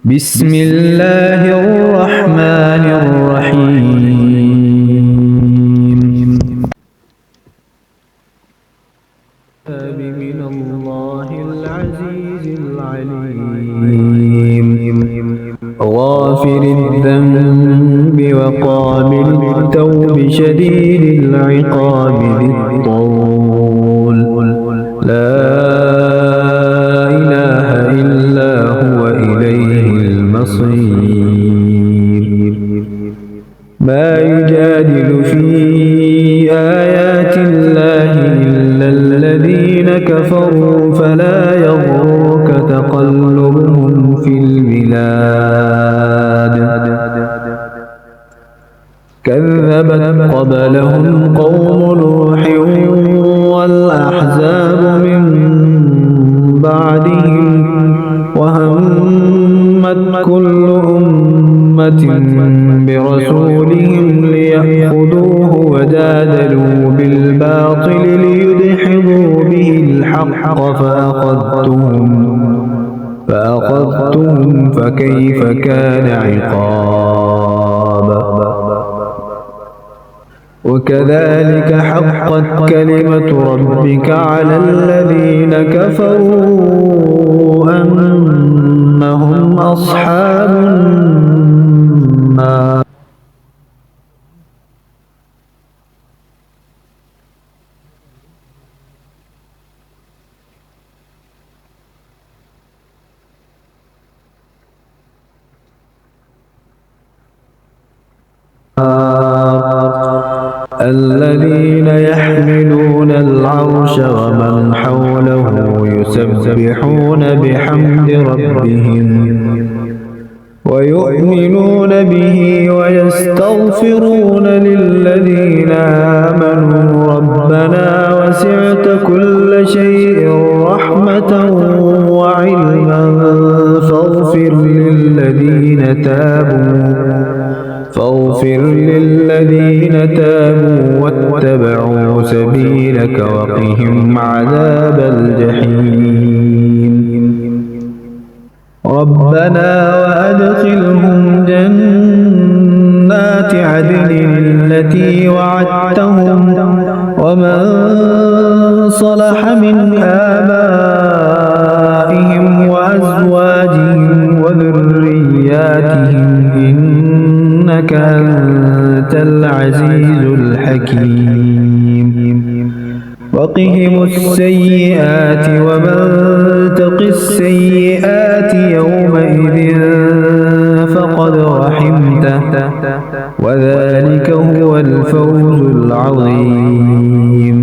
بسم الله الرحمن الرحيم. من الله العزيز العليم، غافر الذنب وقابل التوب شديد العقاب ذي الطول، لا إله إلا هو إليه المصير. ما يجادل في آيات الله إلا الذين كفروا فلا يغرك تقلبهم في البلاد. كذبت قبلهم قوم نوح والأحزاب من بعدهم، وهمت كل أمة برسولهم ليأخذوه وجادلوا بالباطل ليدحضوا به الحق فأخذتهم فكيف كان عقاب. وكذلك حقت كلمة ربك على الذين كفروا أنهم أصحاب النار. الذين يحملون العرش ومن حوله يسبحون بحمد ربهم ويؤمنون به ويستغفرون للذين آمنوا ربنا وسعت كل شيء رحمة وعلما فاغفر للذين تابوا واتبعوا سبيلك وقهم عذاب الجحيم. ربنا وأدخلهم جنات عدن التي وعدتهم ومن صلح من آبائهم وأزواجهم وذرياتهم إنك أنت العزيز الحكيم. وقهم السيئات ومن تق السيئات يومئذ فقد رحمته وذلك هو الفوز العظيم.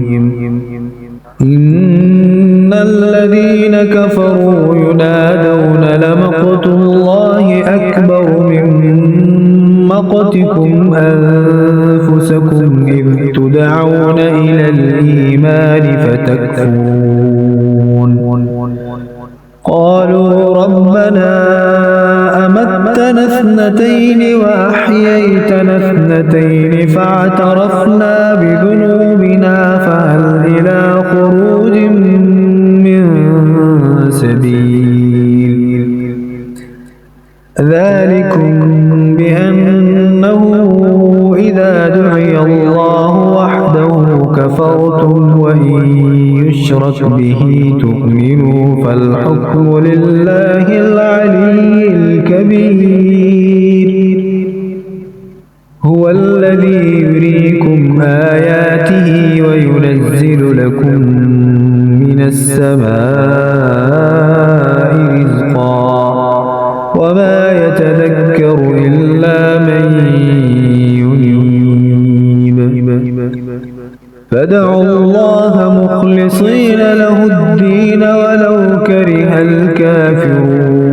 إن الذين كفروا ينادون لمقت الله أكبر من مقتكم أنفسكم إذ تدعون إلى الإيمان فتكفرون. قالوا ربنا أمتنا اثنتين وأحييتنا اثنتين فاعترفنا بذنوبنا فهل إلى خروج من سبيل. ذلكم بأنه إذا دعي الله وحده كفرتم وإن يشرك به تؤمنوا فالحكم لله العلي الكبير. هو الذي يريكم آياته وينزل لكم من السماء رزقا وما يتذكر إلا من ينيب. فادعوا الله مخلصين له الدين ولو كره الكافرون.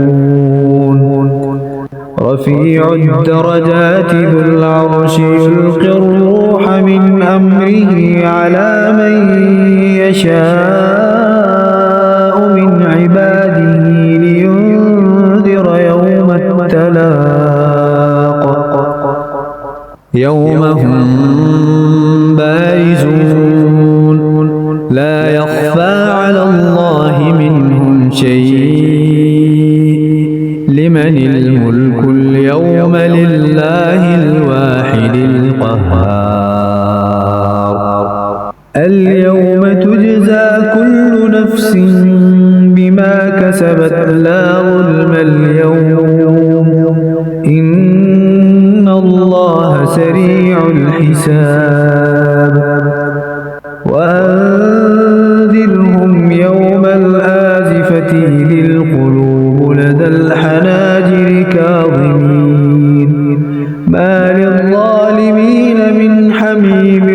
رفيع الدرجات ذو العرش يلقي الروح من أمره على من يشاء من عباده لينذر يوم التلاق يوم هم بارزون لا يخفى على الله منهم شيء لمن الملك اليوم لله الواحد القهار اليوم تجزى كل نفس بما كسبت لا ظلم اليوم إن الله سريع الحساب وأنذرهم يوم الآزفة إذ القلوب لدى الحناجر كاظمين ما للظالمين من حميم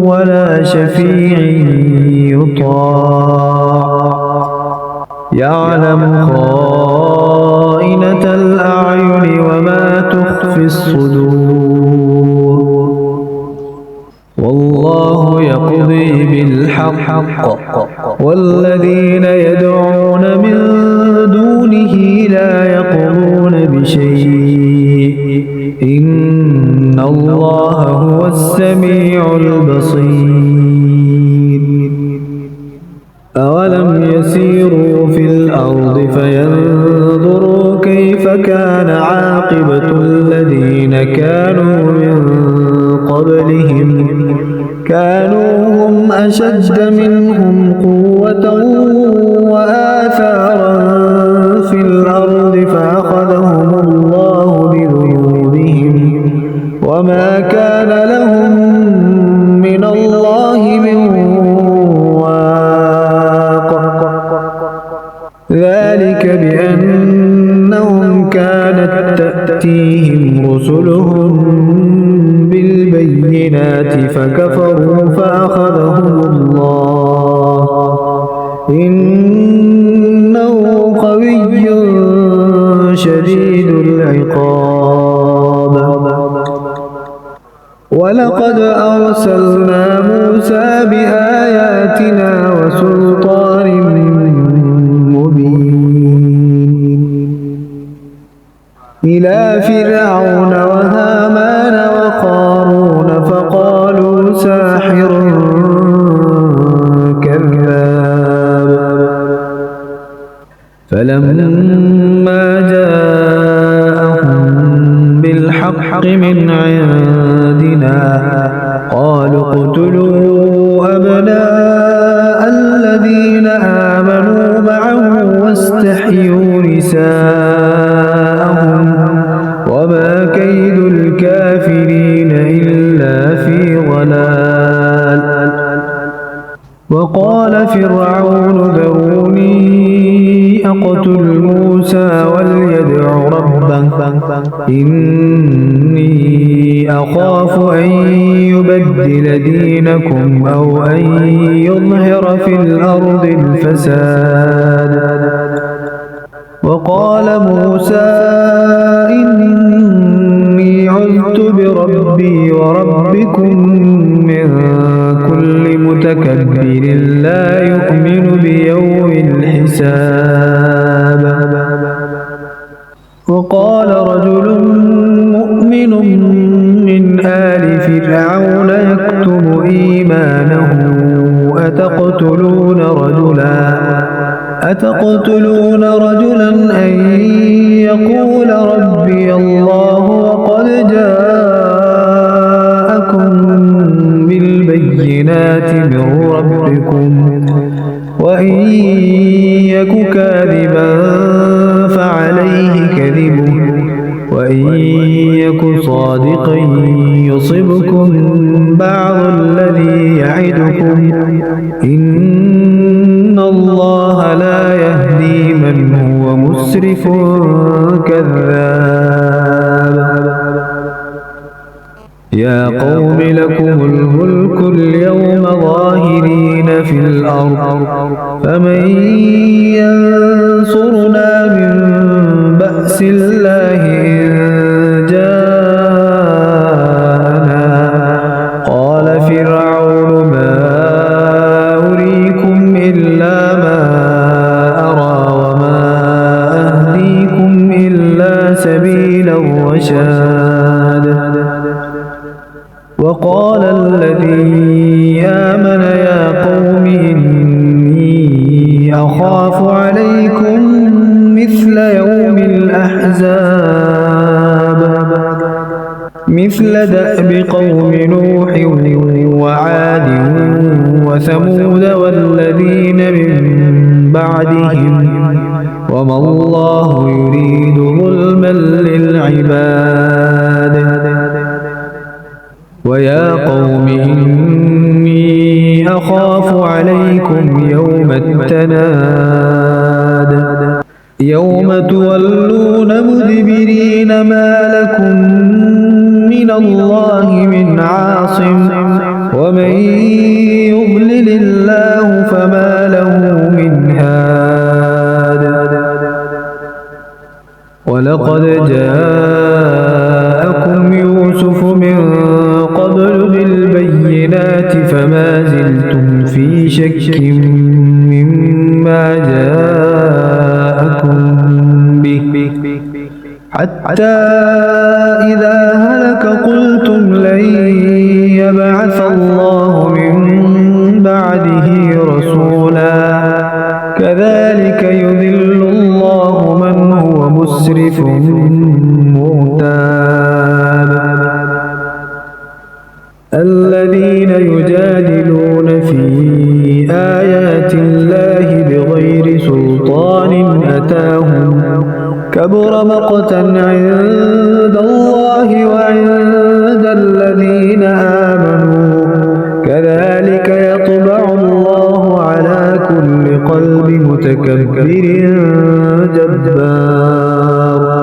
ولا شفيع يطاع يعلم خائنة الأعين وما تخفي الصدور والله يقضي بالحق والذين يدعون من دونه لا يقضون بشيء إن الله هو السميع البصير أولم يسيروا في الأرض فينظروا كيف كان عاقبة الذين كانوا من قبلهم كانوا هم أشد منهم قوة وآثارا في الأرض فأخذهم الله بذنوبهم وما كان لهم من الله من واق ذلك بأنهم كانت تأتيهم رسلهم بالبينات فكفروا فأخذهم الله إنه قوي شديد العقاب ولقد أرسلنا موسى بآياتنا وسلطان مبين إلى فرعون وهامان وقارون فقالوا ساحر كذاب فلما جاءهم بالحق من عندنا قالوا اقتلوا أبناء الذين آمنوا معه واستحيوا نساءهم وما كيد الكافرين إلا في ضلال وقال فرعون ذروني أقتل موسى وليدع ربه إني أخاف أن يبدل دينكم أو أن يظهر في الأرض الفساد وقال موسى إني عذت بربي وربكم من كل متكبر لا يؤمن بيوم الحساب وقال رجل مؤمن من آل فرعون يكتم إيمانه أتقتلون رجلا أن يقول ربي الله وقد جاءكم بالبينات من ربكم وإن يك كاذبا فعليه كذبه وإن يك صادقا يصبكم بعض الذي يعدكم إن الله لا يهدي من هو مسرف كذاب يا قوم لكم الملك اليوم ظاهرين في الأرض فمن ينصرنا من بأس الله إن جاءنا قال فرعون ما أريكم إلا ما أرى وما أهديكم إلا سبيل الرشاد وقال الذي آمن يا قوم إني أخاف عليكم مثل يوم الأحزاب مثل دأب قوم نوح وعاد وثمود والذين من بعدهم وما الله يريد ظلما للعباد ويا قوم إني أخاف عليكم يوم التناد يوم تولون مدبرين ما لكم من الله من عاصم ومن يضلل الله فما له من هاد ولقد جاءكم يوسف من قبل بالبينات فما زلتم في شك مما جاءكم به حتى إذا هلك قلتم لن يبعث الله من بعده رسولا كذلك يذل الله من هو مسرف مرتاب الذين يجادلون في آيات الله بغير سلطان أتاهم كبر مقتا عند الله وعند الذين آمنوا كذلك يطبع الله على كل قلب متكبر جبار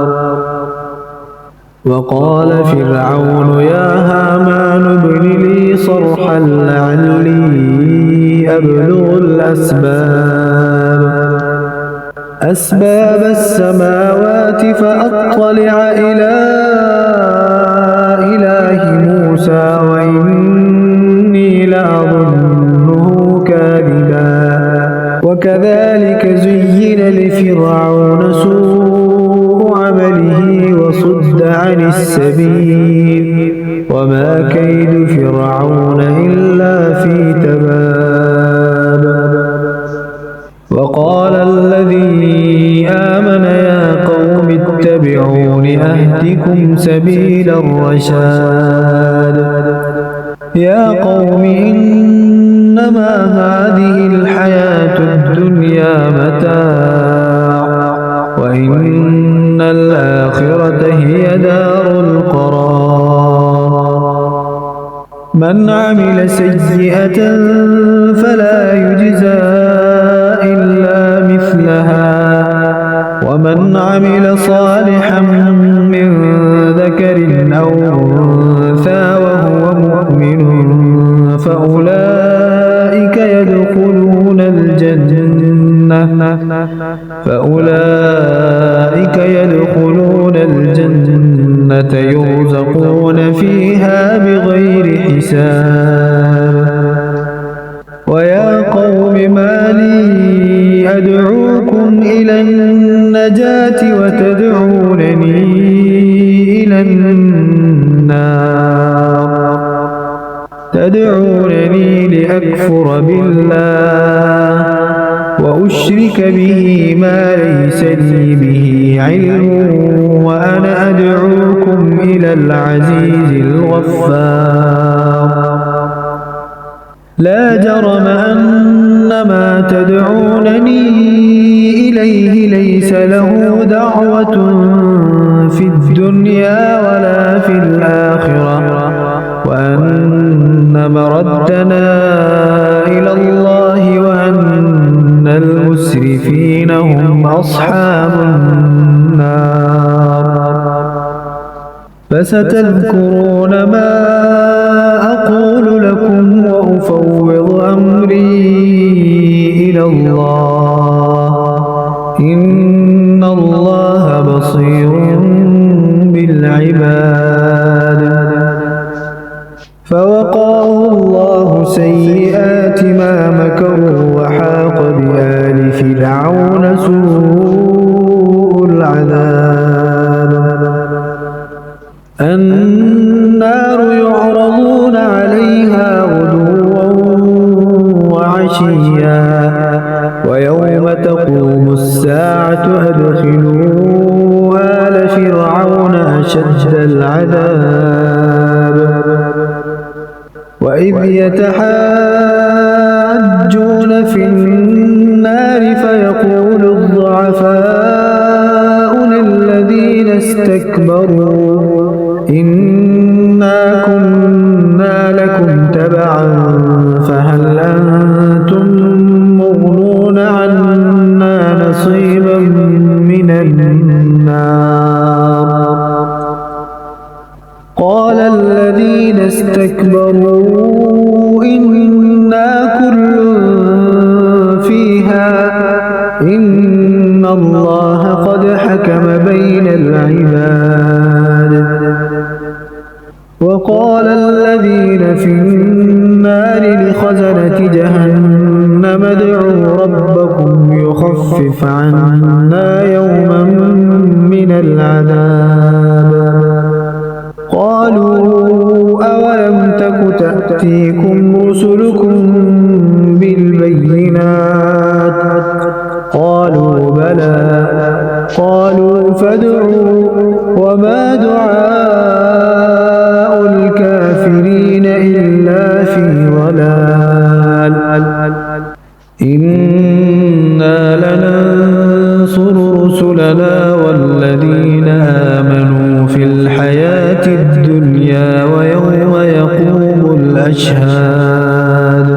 وقال فرعون يا هامان ابن لي صرحا لعلي أبلغ أسباب السماوات فأطلع إلى إله موسى وإني لأظنه كاذبا وكذلك زين لفرعون سوء عمله وصد عن السبيل وما كيد فرعون إلا في تباب وقال الذي آمن يا قوم اتبعون أهدكم سبيل الرشاد يا قوم إنما هذه الحياة الدنيا متاع وإن الآخرة هي دار القرار من عمل سيئة فلا يجزى إلا مثلها ومن عمل صالحا من ذكر أو أنثى وهو مؤمن فأولئك يدخلون الجنة يرزقون فيها بغير حساب ويا قوم ما لي أدعوكم إلى النجاة وتدعونني إلى النار تدعونني لأكفر بالله وأشرك به ما ليس لي به علم وأنا أدعوكم إلى العزيز الغفار لا جرم أن ما تدعونني إليه ليس له دعوة في الدنيا ولا في الآخرة وأن مردنا إلى الله وأن المسرفين هم أصحاب النار فستذكرون ما أقول لكم وأفوض أمري إلى الله إن الله بصير بالعباد فوقاه الله سيئات ما مكروا وحاق بآل فرعون سوء العذاب النار يعرضون عليها غدوا وعشيا ويوم تقوم الساعة أدخلوا أشد العذاب وإذ يتحاجون في النار فيقول الضعفاء للذين استكبروا إنا كنا لكم تبعا فهل أنتم مغنون عنا نصيبا من النار قال الذين استكبروا إنا كل فيها إن الله قد حكم بين العباد وقال الذين في النار لخزنة جهنم ادعوا ربكم يخفف عنا يوما من العذاب قالوا أولم تك تأتيكم رسلكم بالبينات قالوا بلى قالوا فادعوا وما دعاء الكافرين إلا في ضلال إنا لننصر رسلنا والذين آمنوا في الحياة الدنيا ويوم يقوم الأشهاد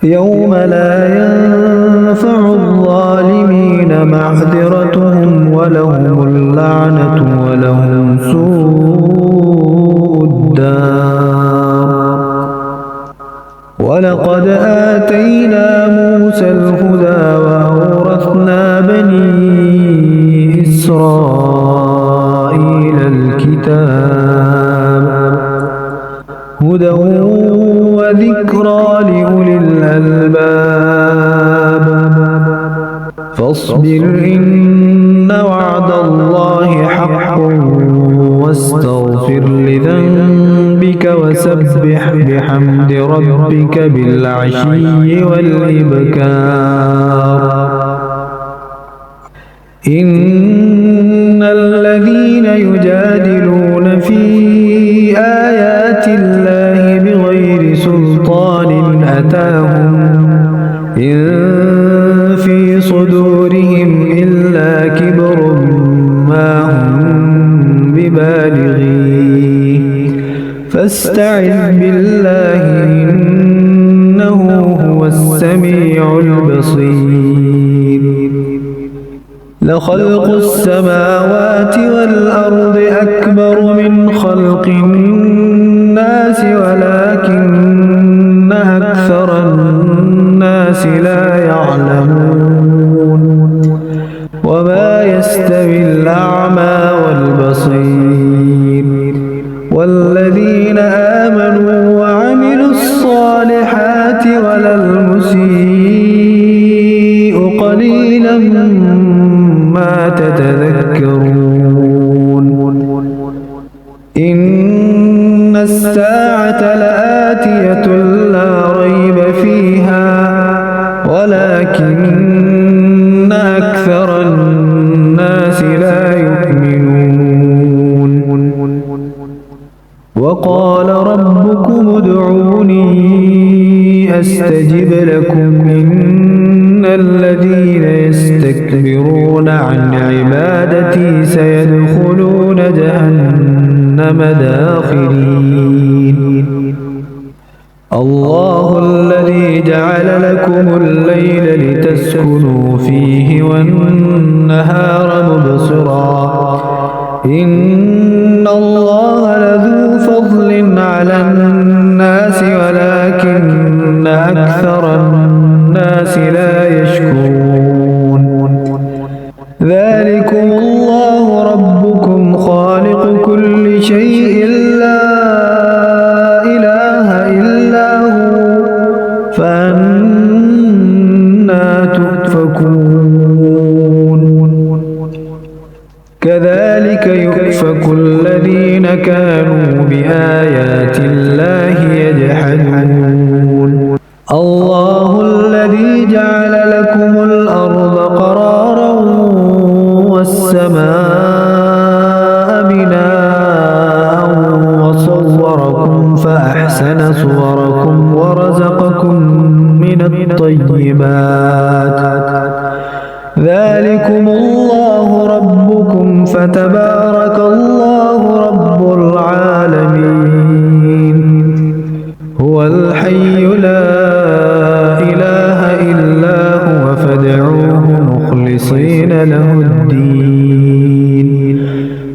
يوم لا ينفع الظالمين معذرتهم ولهم اللعنة ولهم سوء الدار ولقد آتينا موسى الهدى وأورثنا بني إسرائيل الكتاب هدى وذكرى لأولي الألباب فاصبر إن وعد الله حق واستغفر لذنبك وسبح بحمد ربك بالعشي والإبكار إن الذين يجادلون في آيات الله بغير سلطان أتاهم إن في صدورهم إلا كبر ما هم ببالغيه فاستعذ بالله إنه هو السميع البصير لخلق السماوات والأرض أكبر من خلق الناس ولكن أكثر الناس لا يعلمون وما يستوي الأعمى والبصير والذين آمنوا وعملوا الصالحات ولا المسيء قليلا ما تتذكرون إن الساعة لآتية لا ريب فيها ولكن أكثر الناس لا يؤمنون وقال ربكم ادعوني أستجب لكم إن الذين يستكبرون عن عبادتي سيدخلون جهنم داخرين الله الذي جعل لكم الليل لتسكنوا فيه والنهار مبصرا إن الله لذو فضل على الناس ولكن أكثر الناس لا يشكرون ذلكم الله ربكم خالق كل شيء لا إله إلا هو فأنا تؤفكون كذلك يؤفك الذين كانوا بآيات الله يجحدون الله الذي جعل لكم الأرض قرارا والسماء طيبات ذلكم الله ربكم فتبارك الله رب العالمين هو الحي لا إله إلا هو فادعوه مخلصين له الدين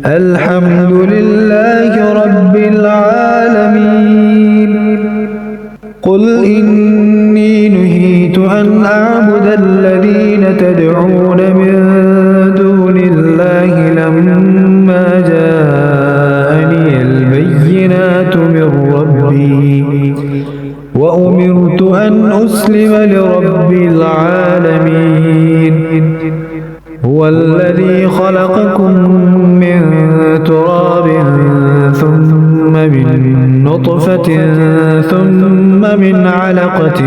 الحمد لله رب العالمين قل إني نهيت أن أعبد الذين تدعون من دون الله لما جاءني البينات من ربي وأمرت أن أسلم لرب العالمين هو الذي خلقكم من تراب ثم من نطفة ثم من علقة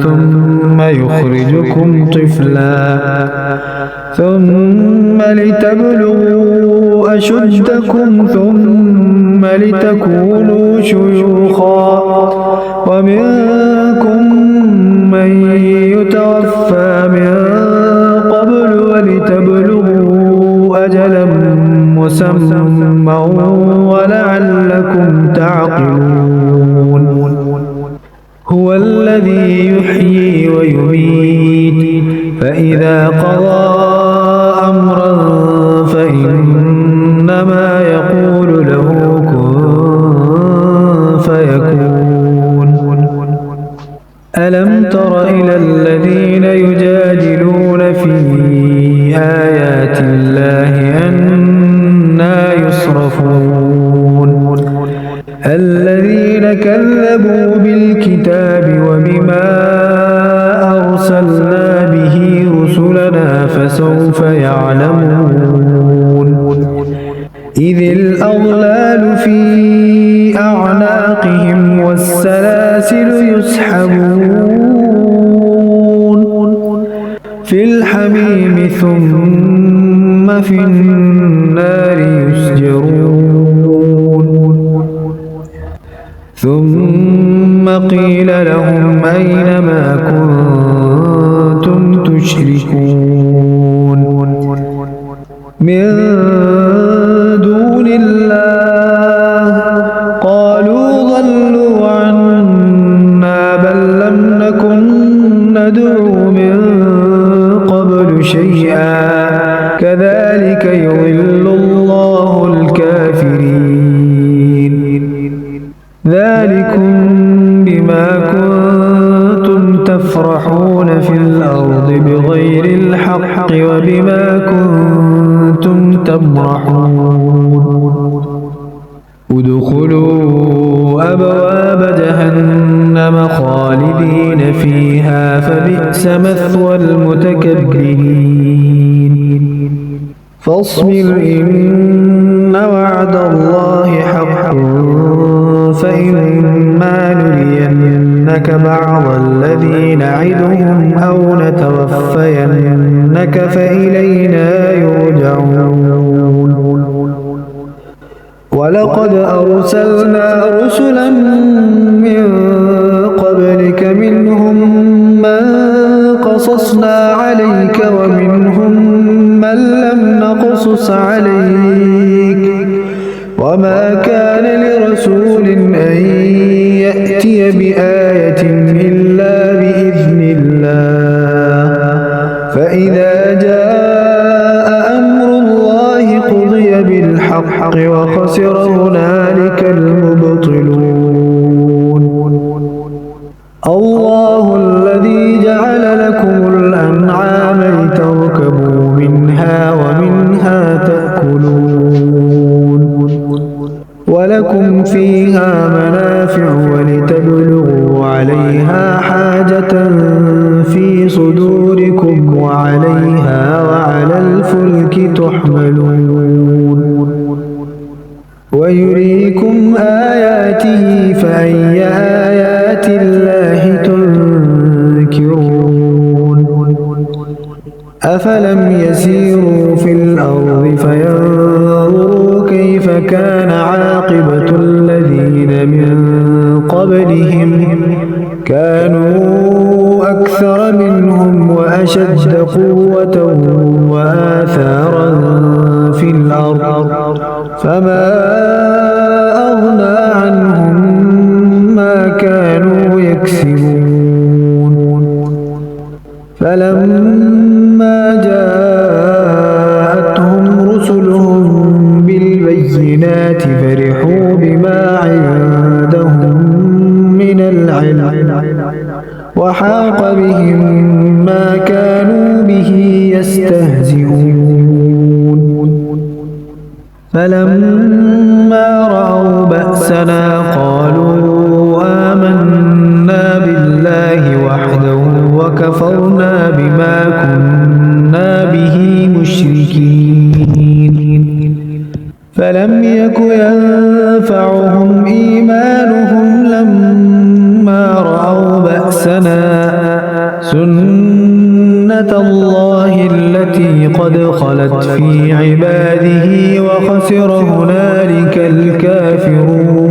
ثم يخرجكم طفلا ثم لتبلغوا أشدكم ثم لتكونوا شيوخا ومنكم من يتوفى من قبل ولتبلغوا أجلا مسمى ولعلكم تعقلون هو الذي يحيي ويميت فإذا قضى أمرا فإنما يقول له كن فيكون ألم تر إلى الذين يجادلون في آيات الله أنى يصرفون الذين كذبوا بالكتاب وبما أرسلنا به رسلنا فسوف يعلمون إذ الأغلال في أعناقهم والسلاسل يسحبون في الحميم ثم في النار يسجرون ثم قيل لهم أين ما كنتم تشركون من دون الله قالوا ضلوا عنا بل لم نكن ندعو من قبل شيئا كذلك يضل الله الكافرين ذلكم بما كنتم تفرحون في الأرض بغير الحق وبما كنتم تمرحون ادخلوا أبواب جهنم خالدين فيها فبئس مثوى المتكبرين فاصبر إن وعد الله حق فإما نرينك بعض الذي نعدهم أو نتوفينك فإلينا يرجعون ولقد أرسلنا رسلا من قبلك منهم من قصصنا عليك ومنهم من لم نقصص عليك وما كان لرسول أن يأتي بآية إلا بإذن الله فإذا جاء أمر الله قضي بالحق وخسر هنالك المبطلون الله الذي جعل لكم الأنعام لتركبوا منها ومنها تأكلون ولكم فيها منافع ولتبلغوا عليها حاجة في صدوركم وعليها وعلى الفلك تحملون ويريكم آياته فأي آيات الله تنكرون أفلم يسيروا في الأرض فينظروا كيف كان عاقبة الذين من قبلهم كانوا أكثر فما أغنى عنهم ما كانوا يكسبون فلما جاءتهم رسلهم بالبينات فرحوا بما عندهم من العلم وحاق بهم ما كانوا به يستهزئون فلما رأوا بأسنا قالوا آمنا بالله وحده وكفرنا بما كنا به مشركين فلم يك ينفعهم إيمانهم لما رأوا بأسنا سنة الله التي قد خلت في عباده وخسر هنالك الكافرون